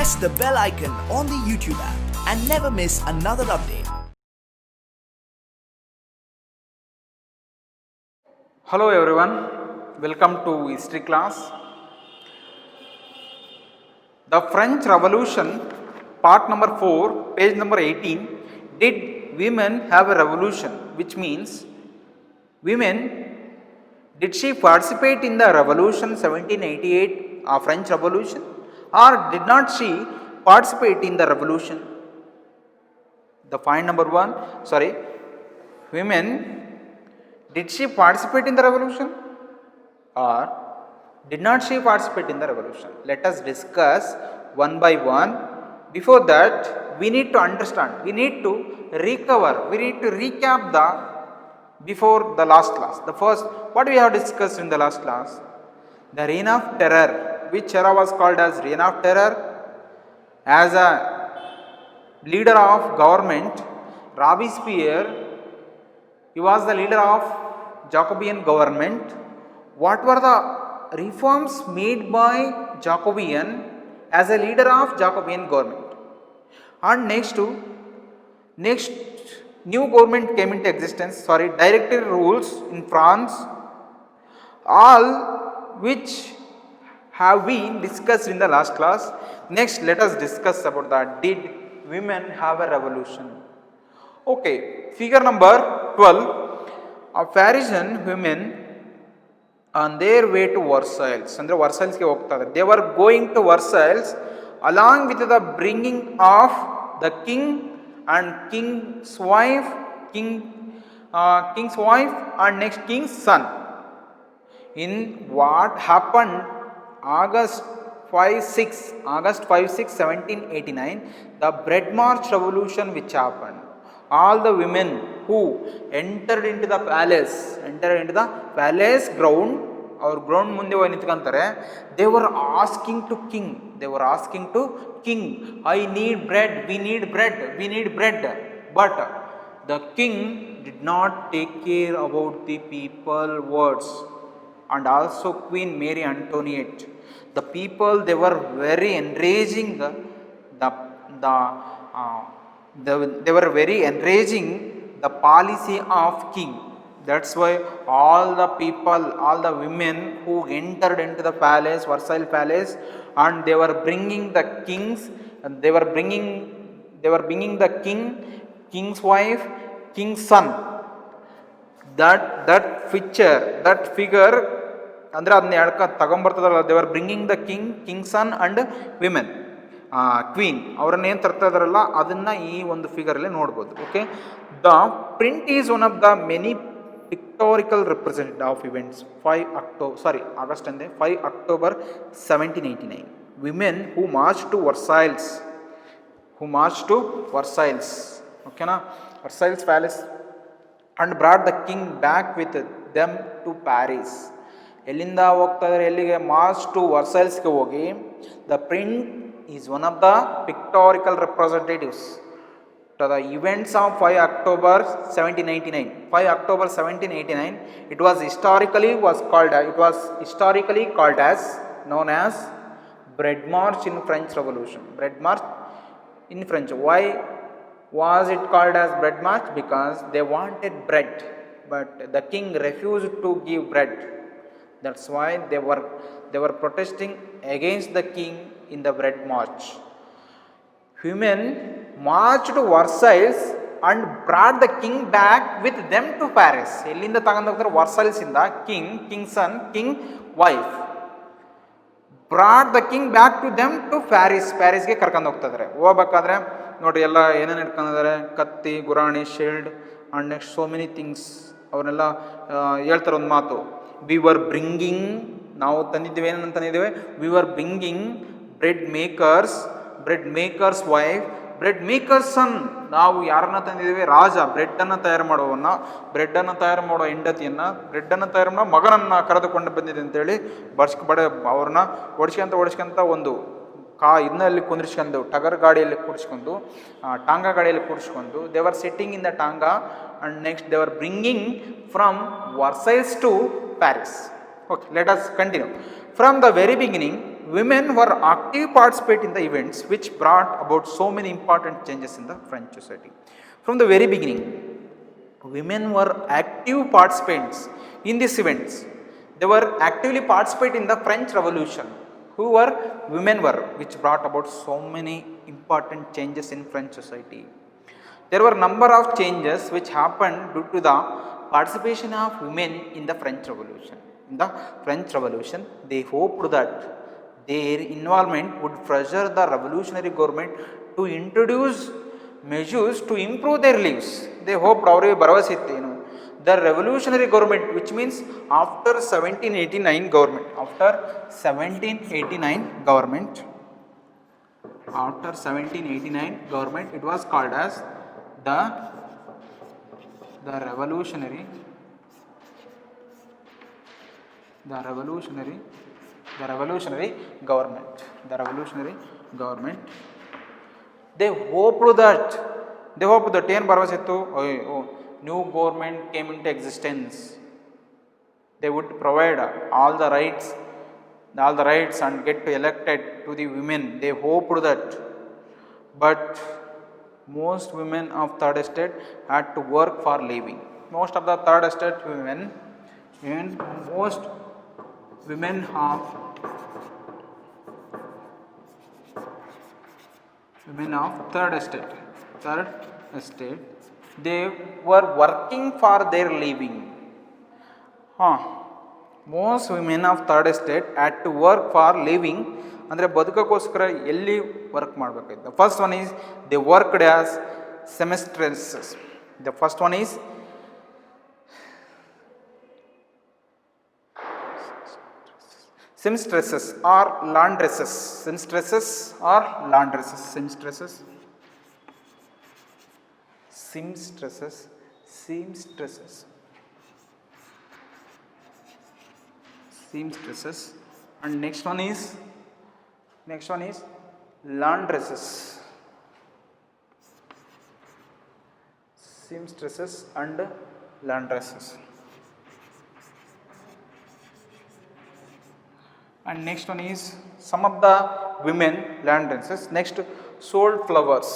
press the bell icon on the YouTube app and never miss another update. Hello everyone, welcome to history class. The French Revolution, part number 4, page number 18. Did women have a revolution? Which means, women, did she participate in the revolution 1788, French Revolution, or did not she participate in the revolution? The point number 1, women, did she participate in the revolution or did not she participate in the revolution? Let us discuss one by one. Before that, we need to understand, we need to recover, we need to recap the before the last class. The first, what we have discussed in the last class? The Reign of Terror. Which era was called as Reign of Terror? As a leader of government, Robespierre, he was the leader of Jacobean government. What were the reforms made by Jacobean as a leader of Jacobean government? And next new government came into existence, directory rules in France, all which have been discussed in the last class. Next, let us discuss about that. Did women have a revolution? Okay, figure number 12. A Parisian women on their way to Versailles. ಅಂದರೆ ವರ್ಸೈಲ್ಸ್ಗೆ ಹೋಗ್ತಾ ಇದ್ದಾರೆ. They were going to Versailles along with the bringing of the king and king's wife and next king's son. In what happened August 5-6, 1789, the Bread March revolution which happened. All the women who entered into the palace ground, or ground ಮುಂದೆ ಹೋಗಿ ನಿಂತ್ಕೊಂತಾರೆ, they were asking to king, I need bread, we need bread. But the king did not take care about the people words, and also Queen Mary Antoinette. The people, they were very encouraging they were very encouraging the policy of king. That's why all the people, all the women who entered into the palace, Versailles palace, and they were bringing the kings, and they were bringing the king, king's wife, king's son. That figure ಅಂದರೆ ಅದನ್ನ ಎಳ್ಕ ತಗೊಂಬರ್ತದಲ್ಲ, they were bringing the king, king's son and women, queen ಅವರನ್ನ ಏನು ತರ್ತಾ ಇದಾರಲ್ಲ ಅದನ್ನ ಈ ಒಂದು ಫಿಗರಲ್ಲಿ ನೋಡ್ಬೋದು. Okay, the print is one of the many ಪಿಕ್ಟೋರಿಕಲ್ representative of events 5 October 1789. Women who marched to Versailles, ಓಕೆನಾ, Versailles palace, and brought the king back with them to Paris. ಎಲ್ಲಿಂದ ಹೋಗ್ತಾ ಇದ್ದಾರೆ, ಎಲ್ಲಿಗೆ? ಮಾರ್ಚ್ ಟು ವರ್ಸೈಲ್ಸ್ಗೆ ಹೋಗಿ. The print is one of the pictorial representatives to the events of 5 October 1789. 5 October 1789, it was historically called as, known as Bread March in French Revolution. Bread March in French. Why was it called as Bread March? Because they wanted bread, but the king refused to give bread. That's why they were protesting against the king in the Bread March. Women marched to Versailles and brought the king back with them to Paris. ಎಲ್ಲಿಂದ ತಗೊಂಡು ಹೋಗ್ತಾರೆ? Versailles ಇಂದ king son, king wife brought the king back to them to ಪ್ಯಾರಿಸ್ಗೆ ಕರ್ಕೊಂಡು ಹೋಗ್ತಾ ಇದ್ದಾರೆ. ಹೋಗ್ಬೇಕಾದ್ರೆ ನೋಡ್ರಿ ಎಲ್ಲ ಏನೇನು ಇಟ್ಕೊಂಡಿದ್ದಾರೆ, ಕತ್ತಿ, ಗುರಾಣಿ, shield and next so many things. ಅವನ್ನೆಲ್ಲ ಹೇಳ್ತಾರೆ ಒಂದು ಮಾತು, we were bringing, ನಾವು ತಂದಿದ್ದೇವೆ, ಏನಂತ ತಂದಿದ್ದೇವೆ? we were bringing bread maker's wife, bread maker's son. ನಾವು ಯಾರನ್ನ ತಂದಿದ್ದೇವೆ? ರಾಜ, ಬ್ರೆಡ್ಡನ್ನು ತಯಾರು ಮಾಡುವವನ್ನ, ಬ್ರೆಡ್ಡನ್ನು ತಯಾರು ಮಾಡುವ ಹೆಂಡತಿಯನ್ನು, ಬ್ರೆಡ್ಡನ್ನು ತಯಾರು ಮಾಡೋ ಮಗನನ್ನು ಕರೆದುಕೊಂಡು ಬಂದಿದೆ ಅಂತೇಳಿ ಅವ್ರನ್ನ ಓಡಿಸ್ಕೊಂತ ಒಂದು ಇದನ್ನಲ್ಲಿ ಕುಂದಿರ್ಸ್ಕೊಂಡು, ಟಗರ್ ಗಾಡಿಯಲ್ಲಿ ಕೂರಿಸ್ಕೊಂಡು, ಟಾಂಗಾ ಗಾಡಿಯಲ್ಲಿ ಕೂರಿಸ್ಕೊಂಡು, they were sitting in the tonga and next they were bringing from Versailles to Paris. Okay, let us continue. From the very beginning, women were active participate in the events which brought about so many important changes in the French society. From the very beginning, women were active participants in these events. They were actively participate in the French Revolution. Who were? Women were, which brought about so many important changes in French society. There were number of changes which happened due to the participation of women in the French Revolution. In the French Revolution, they hoped that their involvement would pressure the revolutionary government to introduce measures to improve their lives. They hoped ಅವರಿಗೆ ಭರವಸೆ ಇತ್ತು ಏನು, the revolutionary government, which means after 1789 government, after 1789 government, it was called as the revolutionary government. They hoped that ಏನು ಭರವಸೆ ಇತ್ತು, new government came into existence, they would provide all the rights and get elected to the women. They hoped that, but most women of third estate had to work for living. Most of the third estate women of third estate, they were working for their living. Most women of third estate had to work for living. ಅಂದರೆ ಬದುಕಕ್ಕೋಸ್ಕರ ಎಲ್ಲಿ work ಮಾಡಬೇಕಾಯ್ತು. The first one is they worked as seamstresses. The first one is seamstresses or laundresses. Seamstresses. And next one is laundresses. Seamstresses and laundresses. And next one is some of the women laundresses. Next, sold flowers.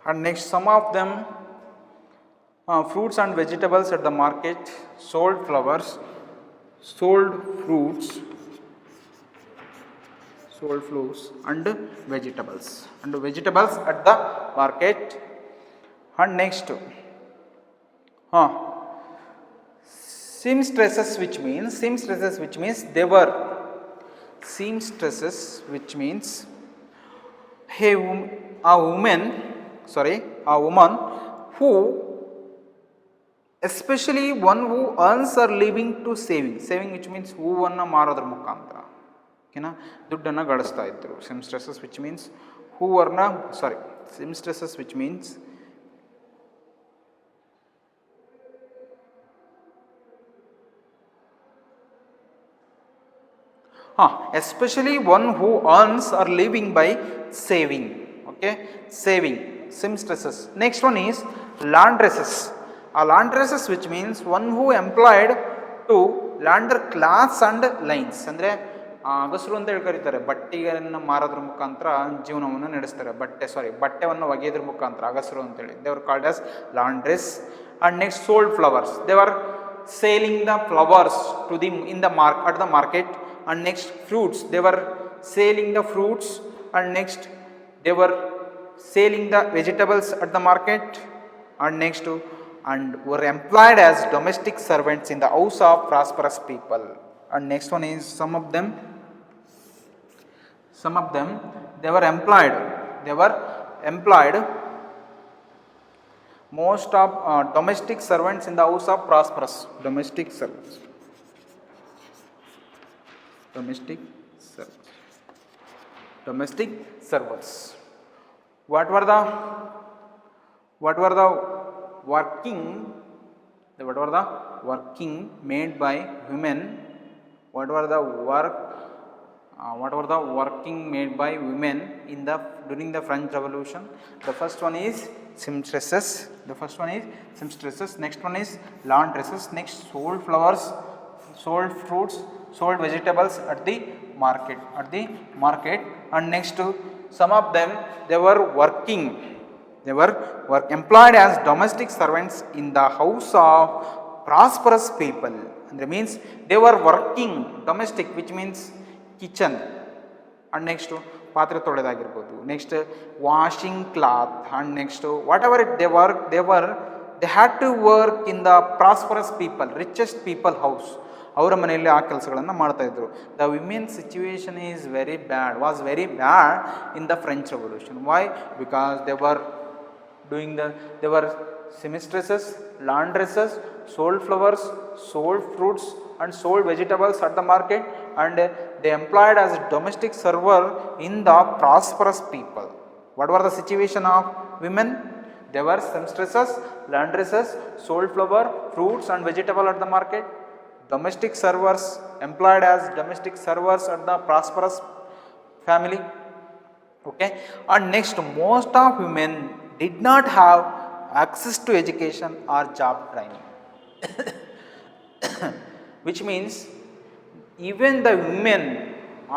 And next, some of them fruits and vegetables at the market. Sold fruits and vegetables at the market. And next, seamstresses, which means they were a woman who, especially one who earns her living to saving, which means ಹೂವನ್ನು ಮಾರೋದ್ರ ಮುಖಾಂತರ ಓಕೆನಾ ದುಡ್ಡನ್ನು ಗಳಿಸ್ತಾ ಇದ್ರು. seamstresses which means especially one who earns her living by saving. Okay, saving, seamstresses. Next one is laundresses. Laundresses, which means one who employed to launder cloths and lines. ಅಂದರೆ ಅಗಸರು ಅಂತ ಹೇಳಿ ಕರೀತಾರೆ. ಬಟ್ಟೆಗಳನ್ನು ಮಾರೋದ್ರ ಮುಖಾಂತರ ಜೀವನವನ್ನು ನಡೆಸ್ತಾರೆ. ಬಟ್ಟೆವನ್ನು ಒಗೆಯೋದ್ರ ಮುಖಾಂತರ ಅಗಸರು ಅಂತೇಳಿ. They were called as laundress. And next, sold flowers. They were selling the flowers to at the market. And next, fruits. They were selling the fruits. And next, they were selling the vegetables at the market. And next, and were employed as domestic servants in the house of prosperous people. And next one is some of them they were employed most of domestic servants in the house of prosperous. Domestic servants. What were the working made by women? What were the work what were the working made by women in the during the French Revolution? The first one is seamstresses. Next one is laundresses. Next, sold flowers, sold fruits, sold vegetables at the market. And next, some of them they were working. They were employed as domestic servants in the house of prosperous people. And that means they were working domestic, which means kitchen. And next, ಪಾತ್ರೆ ತೊಳೆದಾಗಿರ್ಬೋದು. Next washing cloth. And next whatever it they had to work in the prosperous people, richest people house. ಅವರ ಮನೆಯಲ್ಲಿ ಆ ಕೆಲಸಗಳನ್ನು ಮಾಡ್ತಾಯಿದ್ರು. The women situation is was very bad in the French revolution. Why? Because they were seamstresses, laundresses, sold flowers, sold fruits and sold vegetables at the market, and they employed as domestic server in the prosperous people. What were the situation of women? They were seamstresses, laundresses, sold flower, fruits and vegetable at the market, domestic servers, employed as domestic servers at the prosperous family. Okay, and next, most of women did not have access to education or job training. Which means even the women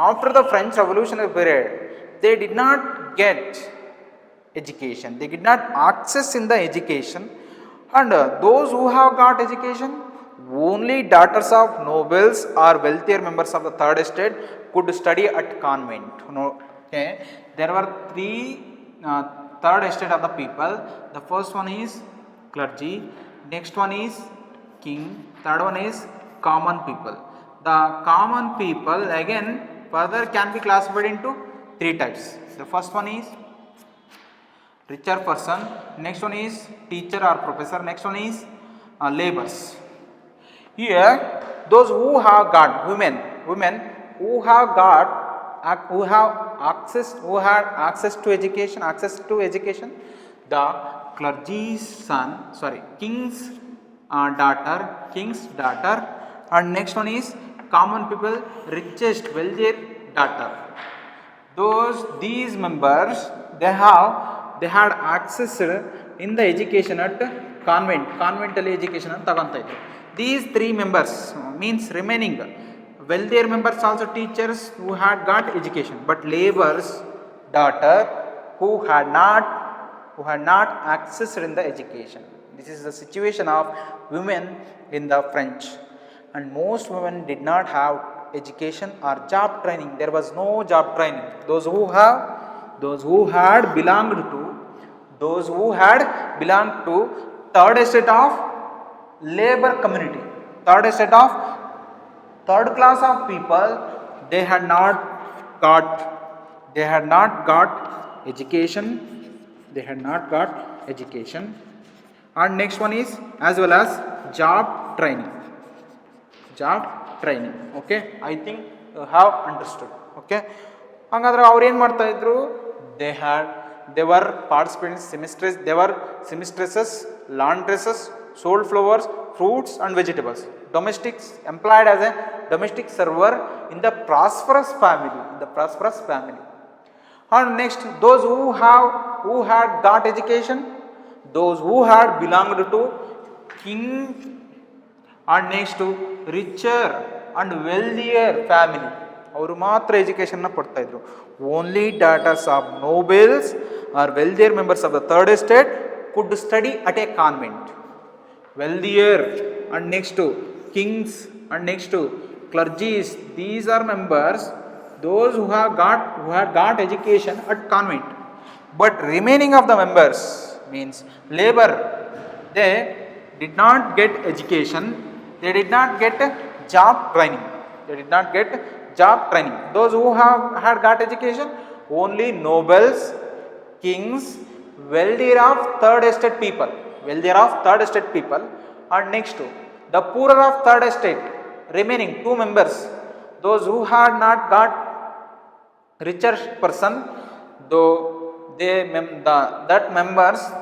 after the French Revolutionary period, they did not get education, they did not access in the education. And those who have got education, only daughters of nobles or wealthier members of the third estate could study at convent. Okay, there were three third estate of the people. The first one is clergy, next one is king, third one is common people. The common people again further can be classified into three types. The first one is richer person, next one is teacher or professor, next one is laborers. Here those who have got women who had access to education, the clergy's son, king's daughter, and next one is common people, richest, wealthier daughter. These members they had access in the education at convental education ಅಂತ ತಗೊಂತ ಇದ್ರು. These three members means remaining wealthier members also teachers who had got education, but laborers daughter who had not accessed in the education. This is the situation of women in the French, and most women did not have education or job training. There was no job training. Those who had belonged to third estate of labor community, third class of people, they had not got education. And next one is as well as job training. Okay, I think you have understood. Okay, hangadre avaru ಏನು ಮಾಡ್ತಾ ಇದ್ರು? they were participating seamstresses, laundresses, sold flowers, fruits and vegetables, domestics employed as a domestic server in the prosperous family. And next, those who had got education, those who had belonged to king, and next to richer and wealthier family, ಅವರು ಮಾತ್ರ ಎಜುಕೇಷನ್ನ ಪಡ್ತಾ ಇದ್ರು. Only daughters of nobles or wealthier members of the third estate could study at a convent. Wealthier and next to kings and next to clergies, these are members those who had got education at convent, but remaining of the members means labor, they did not get education, they did not get job training. Those who had got education, only nobles, kings, wealthier of third estate people, and next to the poorer of third estate, remaining two members, those who had not got richer person, though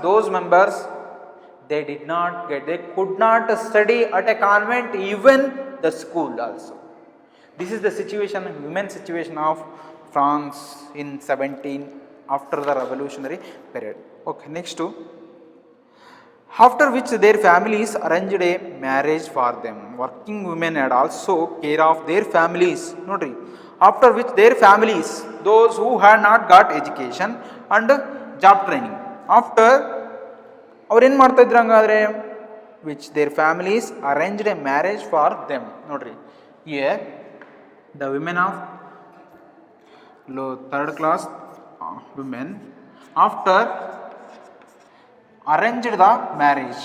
those members they could not study at a convent, even the school also. This is the situation, women situation of France in 17 after the revolutionary period. Okay, next to after which their families arranged a marriage for them. Working women had also care of their families. Notary. After which their families, those who had not got education and job training, after ಅವ್ರು ಏನು ಮಾಡ್ತಾ ಇದ್ರು ಹಂಗಾದ್ರೆ which their families arranged A marriage for them. ನೋಡ್ರಿ year the women of third class women after arranged the marriage,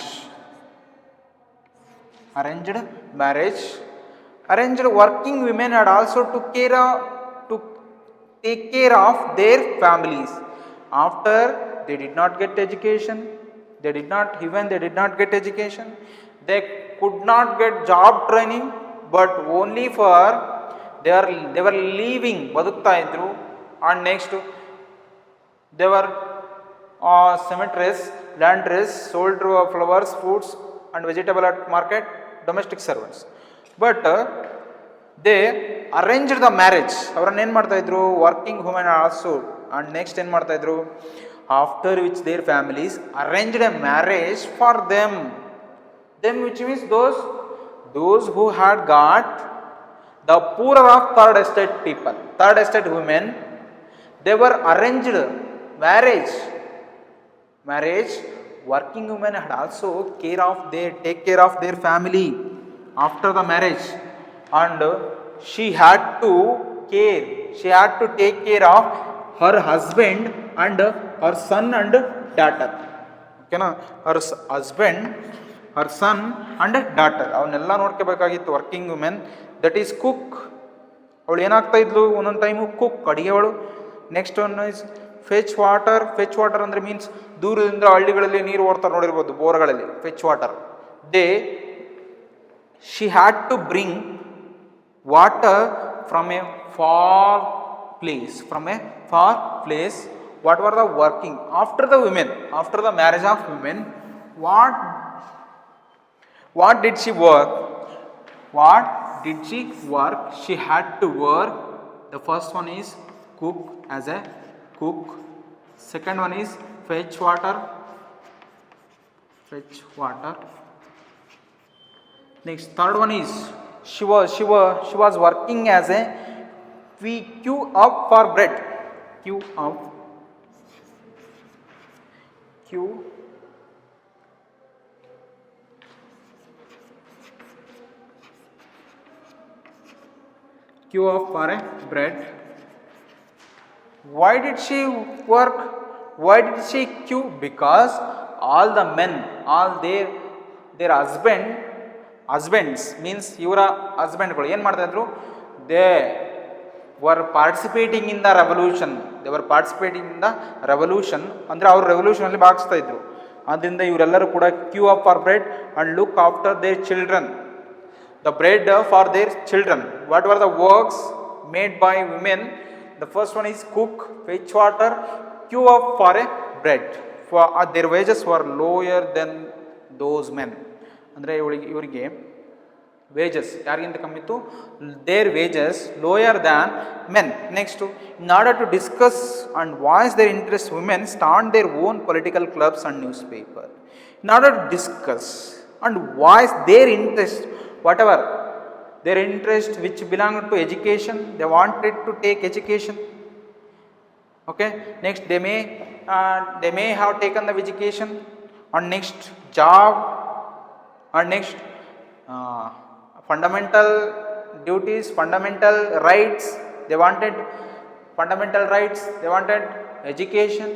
arranged working women had also to take care of their families. After they did not get education, they did not get education, they could not get job training, but only for they were living ಬದುಕ್ತಾ ಇದ್ರು. and next they were cemeteries, laundries, sold flowers, fruits and vegetable at market, domestic servants. but they arranged the marriage. ಅವರನ್ನು ಏನು ಮಾಡ್ತಾ ಇದ್ರು, working women also. and next ಏನು ಮಾಡ್ತಾ ಇದ್ರು, after which their families arranged a marriage for them, which means those who had got the poorer of third estate people, third estate women, they were arranged marriage. Working women had also take care of their family after the marriage, and she had to take care of her husband and her son and daughter. Okay na, her husband, her son and daughter ಅವನ್ನೆಲ್ಲ ನೋಡ್ಕೋಬೇಕಾಗಿತ್ತು working women. That is cook. ಅವಳು ಏನಾಗ್ತಾ ಇದ್ಲು ಒಂದೊಂದು time cook, ಅಡಿಗೆವಳು. Next one is fetch water. ಅಂದರೆ means ದೂರದಿಂದ ಹಳ್ಳಿಗಳಲ್ಲಿ ನೀರು ಓಡ್ತಾರೆ ನೋಡಿರ್ಬೋದು, ಬೋರ್ಗಳಲ್ಲಿ fetch water. She had to bring water from a far place. What were the working after the marriage of women? What did she work? She had to work. The first one is cook, as a cook. Second one is fetch water. Next, third one is she was working as a queue up for bread. Queue up for a bread. Why did she work? Why did she queue? Because all the men, all their husbands means ಇವರ ಹಸ್ಬೆಂಡ್ಗಳು ಏನು ಮಾಡ್ತಾ ಇದ್ರು, they were participating in the revolution. ಅಂದರೆ ಅವರು ರೆವಲ್ಯೂಷನಲ್ಲಿ ಭಾಗಿಸ್ತಾ ಇದ್ರು. ಆದ್ದರಿಂದ ಇವರೆಲ್ಲರೂ ಕೂಡ queue up for bread and look after their children. The bread for their children. What were the works made by women? The first one is cook, fetch water, queue up for a bread. For their wages were lower than those men. ಅಂದರೆ ಇವರಿಗೆ wages ಯಾರಿಗಿಂತ ಕಮ್ಮಿ ಇತ್ತು, their wages lower than men. Next, in order to discuss and voice their interest, women start their own political clubs and newspaper. In order to discuss and voice their interest, whatever their interest which belonged to education, they wanted to take education. Okay, next they may have taken the education, and next job, and next fundamental duties, fundamental rights. They wanted fundamental rights, they wanted education,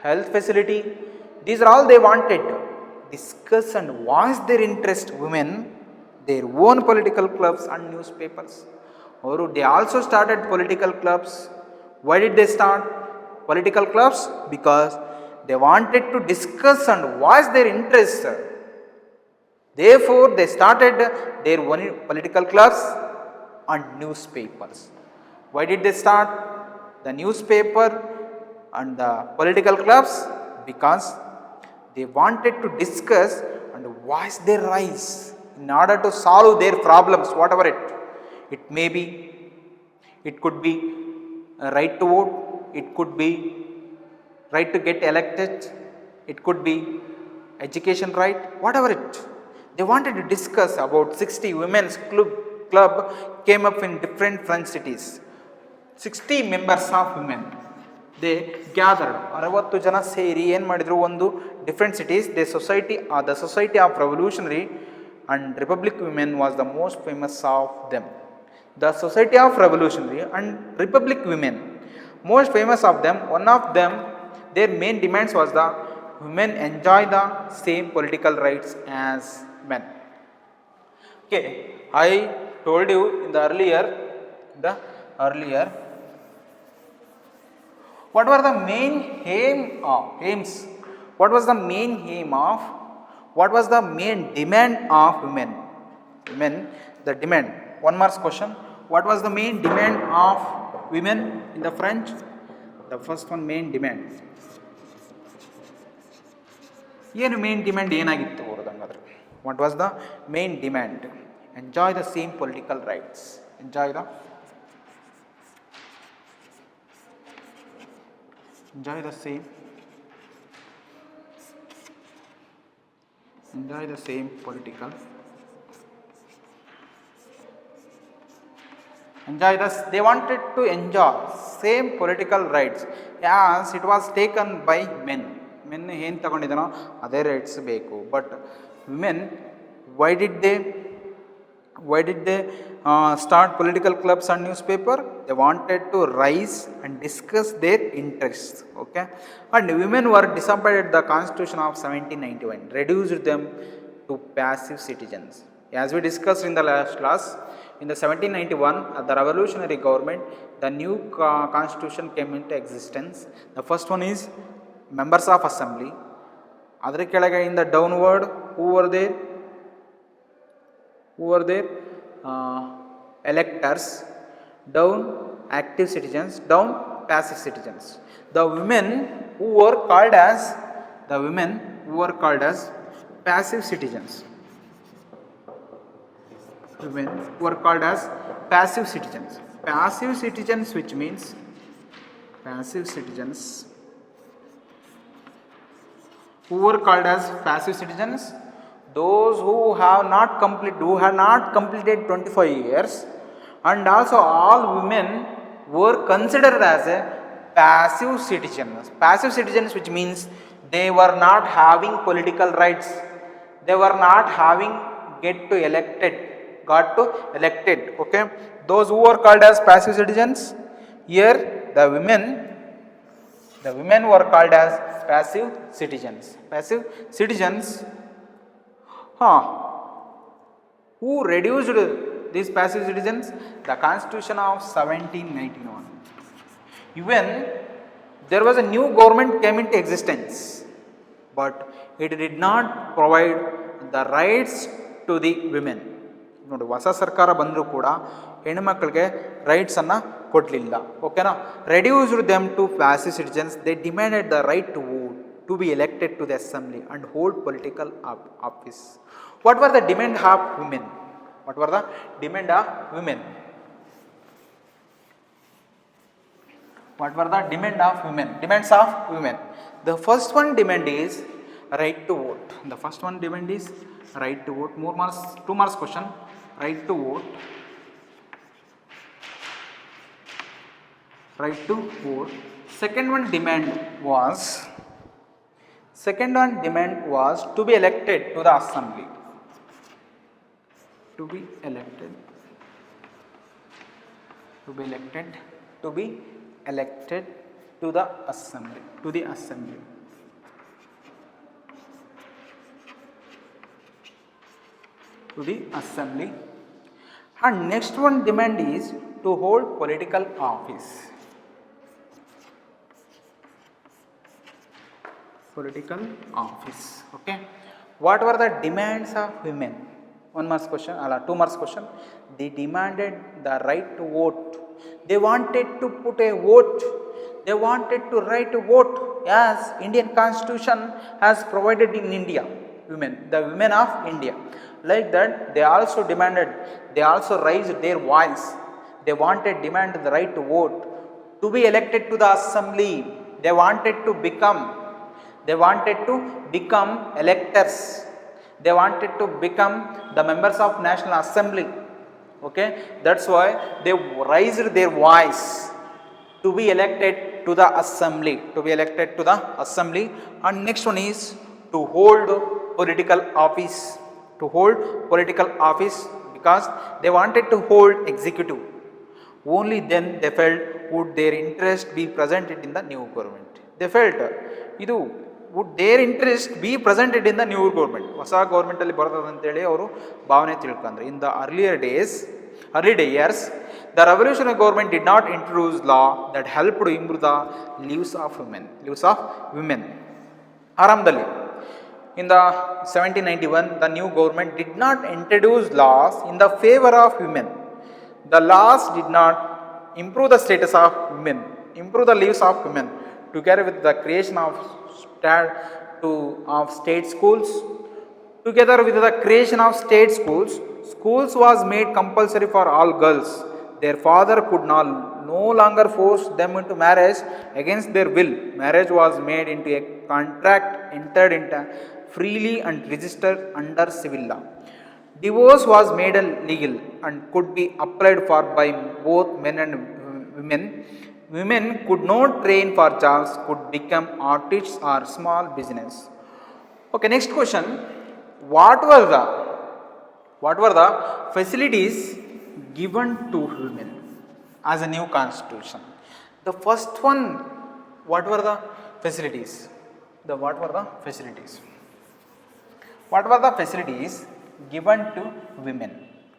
health facility. These are all they wanted. Discuss and voice their interest, women, their own political clubs and newspapers. Or they also started political clubs. Why did they start political clubs? Because they wanted to discuss and voice their interests. Therefore, they started their own political clubs and newspapers. Why did they start the newspaper and the political clubs? Because they wanted to discuss and voice their rights in order to solve their problems, whatever it. It may be, it could be a right to vote, it could be right to get elected, it could be education right, whatever it. They wanted to discuss about 60 women's club came up in different French cities. 60 members of women, they gathered, 60 ಜನ ಸೇರಿ ಏನು ಮಾಡಿದ್ರು, ಒಂದು different cities, the society of revolutionary and republic women was the most famous of them. The society of revolutionary and republic women, most famous of them, one of them, their main demands was the women enjoy the same political rights as men. Okay, I told you in the earlier what were the main aims, what was the main aim of, what was the main demand of women, the demand, one marks question, what was the main demand of women in the French? The first one, main demand. ಏನು main demand ಏನಾಗಿತ್ತು ಅವ್ರದಂಗಾದ್ರೆ? What was the main demand? Enjoy the same political rights, enjoy the same political, they wanted to enjoy same political rights as it was taken by men. Men ಏನು ತಗೊಂಡಿದ್ದಾನೋ ಅದೇ rights ಬೇಕು. But women, why did they start political clubs and newspaper? They wanted to rise and discuss their interests. Okay, and women were disappointed the Constitution of 1791 reduced them to passive citizens. As we discussed in the last class, in the 1791 the revolutionary government, the new constitution came into existence. The first one is members of assembly. ಅದರ ಕೆಳಗೆ in the downward, who were there? Electors. Down, active citizens. Down, passive citizens. The women who were called as passive citizens. Women who were called as passive citizens. Passive citizens, which means passive citizens who were called as passive citizens, those who have not completed 25 years, and also all women were considered as a passive citizens. Passive citizens, which means they were not having political rights, they were not having got to elected. Okay, those who were called as passive citizens, here the women were called as passive citizens. Who reduced these passive citizens? The Constitution of 1791. Even there was a new government came into existence, but it did not provide the rights to the women. ನೋಡಿ, ಹೊಸ ಸರ್ಕಾರ ಬಂದರೂ ಕೂಡ ಹೆಣ್ಣುಮಕ್ಕಳಿಗೆ ರೈಟ್ಸನ್ನು ಕೊಡಲಿಲ್ಲ. ಓಕೆನಾ? Reduced them to passive citizens. They demanded the right to vote, to be elected to the assembly and hold political office. What were the demand of women? Demands of women. The first one demand is right to vote. More marks, 2 marks question. Right to vote. Second one demand was to be elected to the assembly. To be elected to the assembly. And next one demand is to hold political office. Okay, what were the demands of women? 1 marks question, 2 marks question. They demanded the right to vote. They wanted to put a vote. They wanted to write a vote as Indian Constitution has provided in India. The women of India. Like that, they also raised their voice. They wanted, demanded the right to vote, to be elected to the assembly. They wanted to become electors. They wanted to become the members of National Assembly. Okay, that's why they raised their voice to be elected to the assembly, And next one is to hold political office, because they wanted to hold executive. Only then they felt would their interest be presented in the new government. They felt ಇದು would their interest be presented in the new government. ಹೊಸ government ಅಲ್ಲಿ ಬರ್ತದೆ ಅಂತೇಳಿ ಅವರು ಭಾವನೆ ತಿಳ್ಕೊಂಡ್ರು. In the early years, the revolutionary government did not introduce law that helped to improve the lives of women. ಆರಂಭದಲ್ಲಿ in the 1791, the new government did not introduce laws in the favor of women. The laws did not improve the status of women, improve the lives of women. Together with the creation of state schools, schools was made compulsory for all girls. Their father could no longer force them into marriage against their will. Marriage was made into a contract entered into freely and registered under civil law. Divorce was made legal and could be applied for by both men and women. Women could not train for jobs, could become artists or small business. Okay, next question. What were the facilities given to women as a new constitution? The first one, what were the facilities? What were the facilities given to women?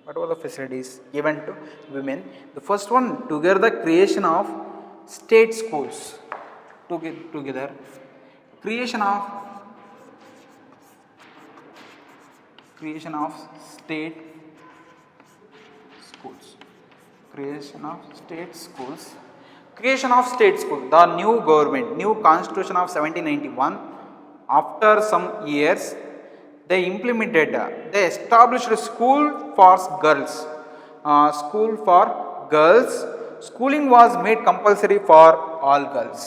What were the facilities given to women? The first one, together the creation of state schools. Together creation of state schools. The new government, new constitution of 1791, after some years, they established a school for girls. Schooling was made compulsory for all girls.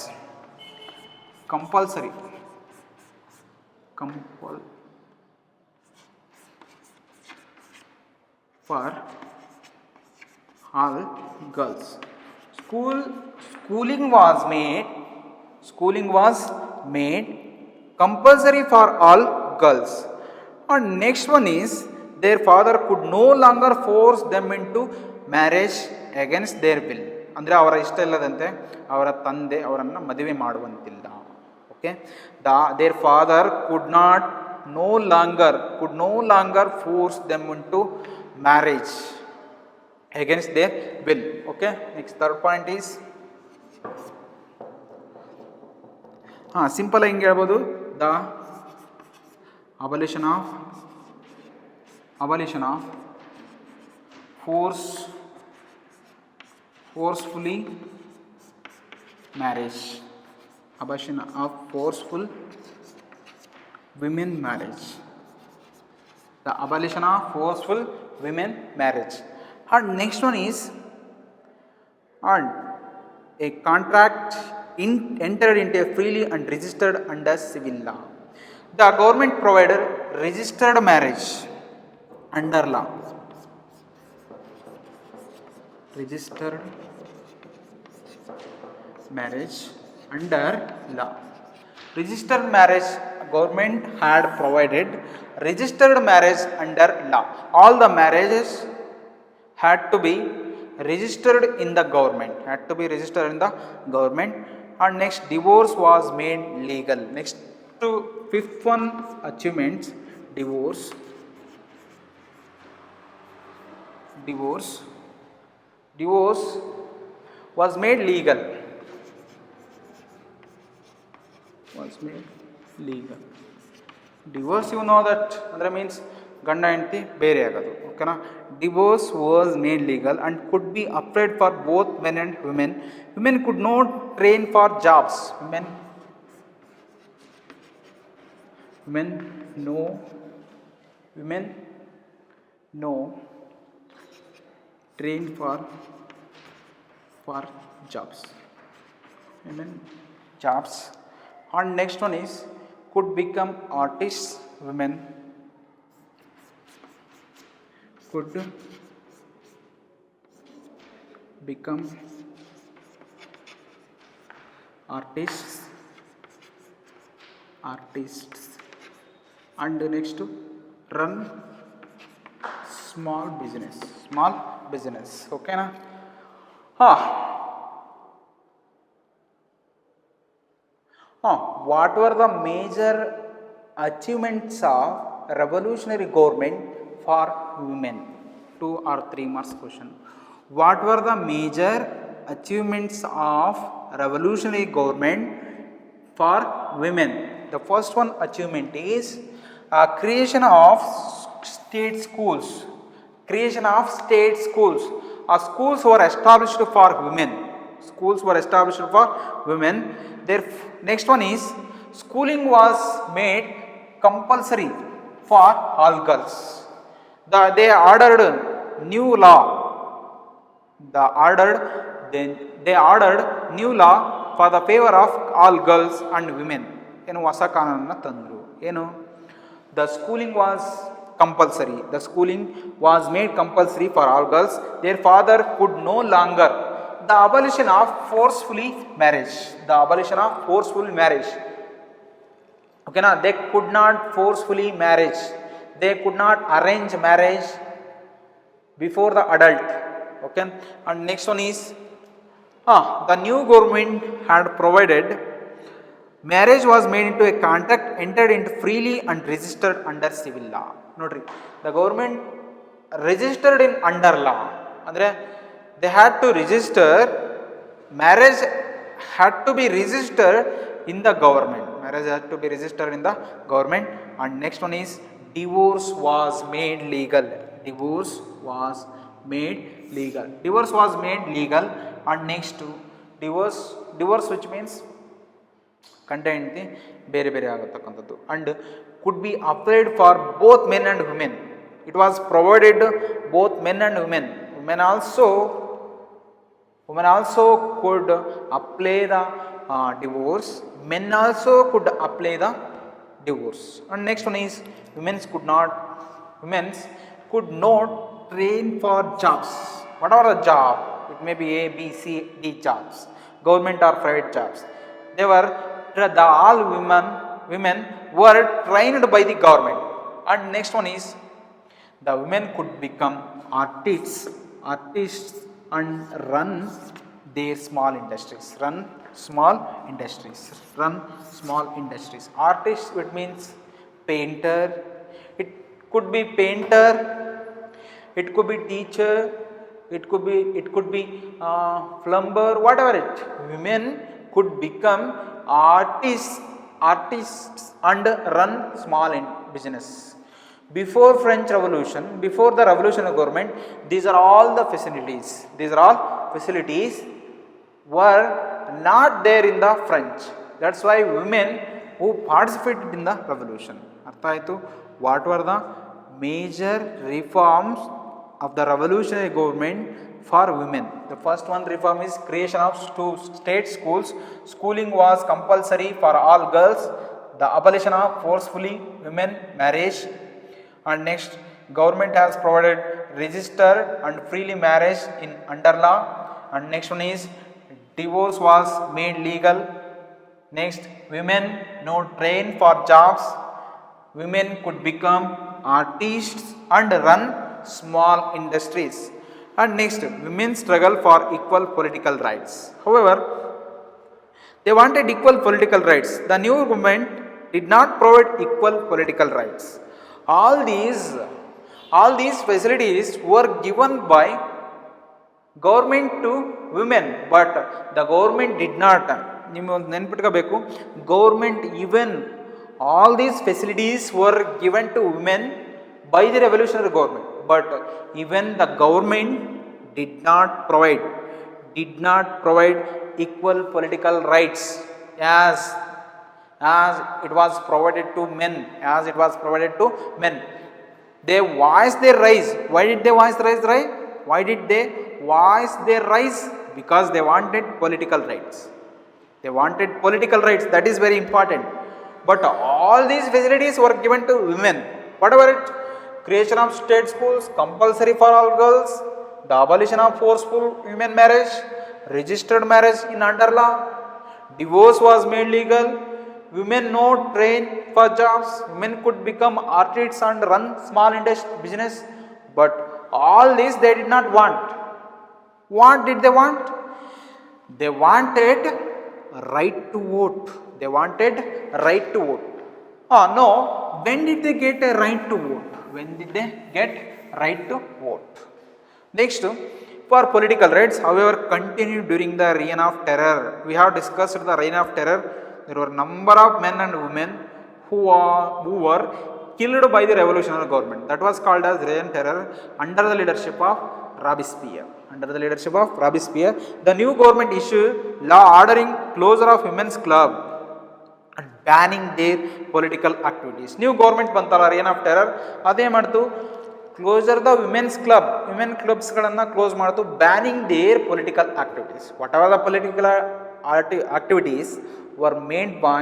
For all girls. Schooling was made compulsory for all girls. And next one is, their father could no longer force them into marriage against their will. ಅಂದರೆ ಅವರ ಇಷ್ಟ ಇಲ್ಲದಂತೆ ಅವರ ತಂದೆ ಅವರನ್ನು ಮದುವೆ ಮಾಡುವಂತಿಲ್ಲ. Okay, their father could no longer force them into marriage against their will. Okay, next third point is simple ಹಿಂಗೆ ಹೇಳ್ಬೋದು, the abolition of forcefully marriage, abolition of forceful women marriage, the abolition of forceful women marriage. And next one is a contract entered into freely and registered under civil law. The government provided registered marriage under law. Registered marriage under law. Registered marriage, government had provided registered marriage under law. All the marriages had to be registered in the government. And next, divorce was made legal. Next to fifth one achievements, divorce was made legal. Divorce, you know that andre means ಗಂಡ ಹೆಂಡತಿ ಬೇರೆ ಆಗೋದು. ಓಕೆನಾ? Divorce was made legal and could be applied for both men and women. Women could not train for jobs. Women no train for jobs. Women jobs. And next one is could become artists. Women could become artists. And next run small business. Okay na? What were the major achievements of revolutionary government for women? 2 or 3 marks question. What were the major achievements of revolutionary government for women? The first one achievement is creation of state schools. Schools were established for women. Their next one is schooling was made compulsory for all girls. They ordered new law. They ordered new law for the favor of all girls and women. ಹೊಸ ಕಾನೂನನ್ನು ತಂದರು. The schooling was compulsory. The schooling was made compulsory for all girls. Their father could no longer. The abolition of forceful marriage. Okay, na? They could not forcefully marriage. They could not arrange marriage before the adult. Okay, and next one is the new government had provided marriage was made into a contract entered into freely and registered under civil law. Nodri, the government registered in under law. Andre they had to register, marriage had to be registered in the government. And next one is divorce was made legal. And next to divorce which means content ಬೇರೆ ಬೇರೆ ಆಗತಕ್ಕಂಥದ್ದು. And could be applied for both men and women. It was provided both men and women. Women also could apply the divorce. Men also could apply the divorce. And next one is women could not train for jobs. Whatever the job, it may be A, B, C, D jobs, government or private jobs. All women were trained by the government. And next one is the women could become artists and run their small industries. Artist, it means painter. It could be painter, it could be teacher, it could be plumber, whatever it. Women could become artists and run small business. Before French Revolution, before the revolutionary government, these are all facilities were not there in the French. That's why women who participated in the revolution. Artha aitu. What were the major reforms of the revolutionary government for women? The first one reform is creation of state schools. Schooling was compulsory for all girls. The abolition of forcefully women marriage. And next, government has provided registered and freely marriage in under law. And next one is divorce was made legal. Next, women no train for jobs. Women could become artists and run small industries. And next, women struggle for equal political rights. However, they wanted equal political rights. The new government did not provide equal political rights. All these facilities were given by government to women, but the government did not. ನಿಮ್ಮೊಂದು ನೆನ್ಪಿಟ್ಕೋಬೇಕು, government even all these facilities were given to women by the revolutionary government, but even the government did not provide equal political rights as it was provided to men. They voiced their rise. Why did they voice their rise? Why did they voice their rise? Because they wanted political rights. They wanted political rights. That is very important. But all these facilities were given to women. Whatever it, creation of state schools, compulsory for all girls, the abolition of forceful women marriage, registered marriage in under law, divorce was made legal, women no trained for jobs, women could become artists and run small industry business. But all this they did not want. What did they want? They wanted right to vote. They wanted right to vote. No, when did they get a right to vote? When did they get right to vote? Next, for political rights, however, continued during the reign of terror. We have discussed the reign of terror. There were number of men and women who were killed by the revolutionary government. That was called as reign terror under the leadership of Robespierre. Under the leadership of Robespierre, the new government issued law ordering closure of women's club and banning their political activities. New government bantala reign of terror. ಅದೇ ಮಾಡ್ತು closer the women's club, women ಕ್ಲಬ್ಸ್ಗಳನ್ನು close ಮಾಡ್ತು, banning their political activities. What are the political activities were made by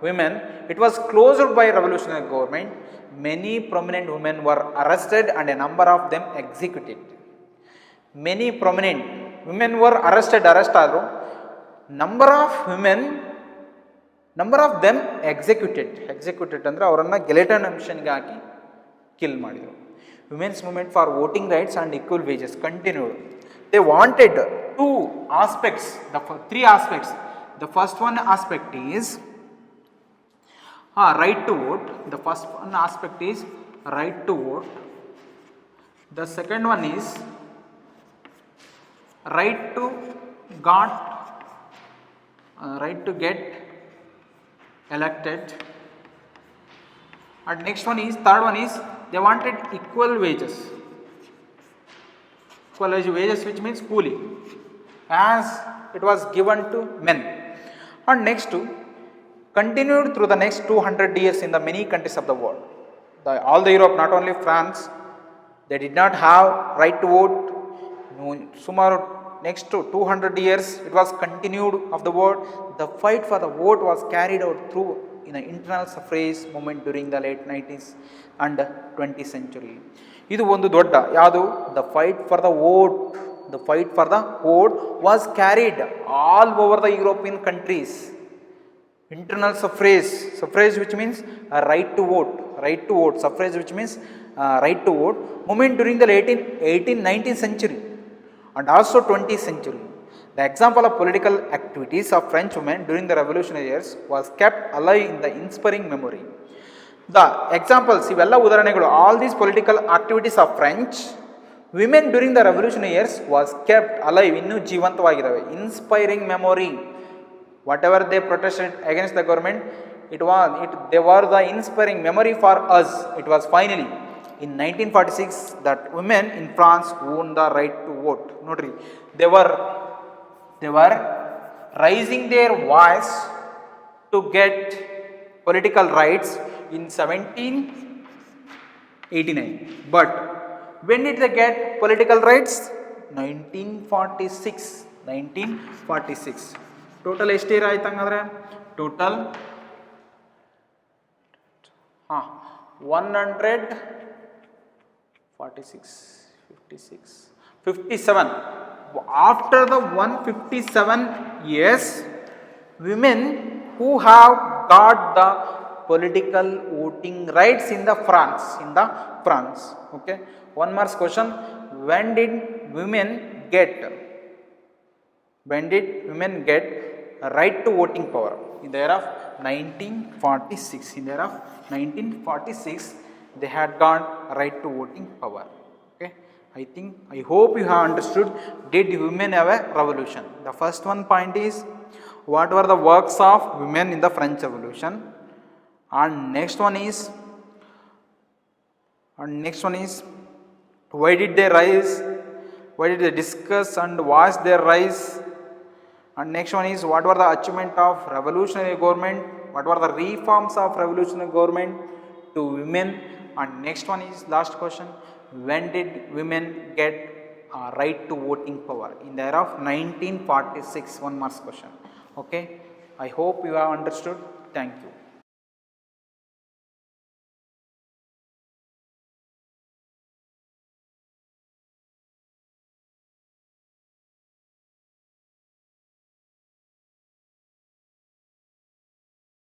women, it was closed by revolutionary government. Many prominent women were arrested and a number of them executed. Many prominent women were arrested ಆದರು, number of them executed ಅಂದರೆ ಅವರನ್ನು ಗೆಲೆಟನ್ ಮಿಷನ್ಗೆ ಹಾಕಿ kill ಮಾಡಿದರು. Women's movement for voting rights and equal wages continued. They wanted two aspects, three aspects. The first one aspect is right to vote. The first one aspect is right to vote. The second one is right to get elected. And next one is, third one is, they wanted equal wages. Equal wages, which means cooling, as it was given to men. And next, continued through the next 200 years in the many countries of the world. All the Europe, not only France, they did not have right to vote. Sumaru next to 200 years, it was continued of the world. The fight for the vote was carried out through in an internal suffrage movement during the late 19th and 20th century. ಇದು ಒಂದು ದೊಡ್ಡ ಯಾವುದು, the fight for the vote. The fight for the vote was carried all over the European countries. Internal suffrage which means right to vote, suffrage which means right to vote movement during the late 19th century and also 20th century. The example of political activities of French women during the revolutionary years was kept alive in the inspiring memory. The examples, ಇವಲ್ಲ ಉದಾಹರಣೆಗಳು, all these political activities of French women during the revolutionary years was kept alive, ಇನ್ನೂ ಜೀವಂತವಾಗಿದ್ದಾವೆ. Inspiring memory. Whatever they protested against the government, they were the inspiring memory for us. It was finally in 1946 that women in France won the right to vote. Notary, they were raising their voice to get political rights in 1789. But when did they get political rights? 1946. Total ಎಷ್ಟು year ಆಯ್ತು ಹಂಗಂದ್ರೆ? Total 57. After the 157 years, women who have got the political voting rights in the France. Okay. One more question. When did women get right to voting power? In the year of 1946. In the year of 1946, they had got right to voting power. Okay, I hope you have understood. Did women have a revolution? The first one point is, what were the works of women in the French Revolution? And next one is, why did they rise? Why did they discuss and watch their rise? And next one is, what were the achievement of revolutionary government? What were the reforms of revolutionary government to women? And next one is last question. When did women get right to voting power? In the year of 1946. One marks question. Okay. I hope you have understood. Thank you.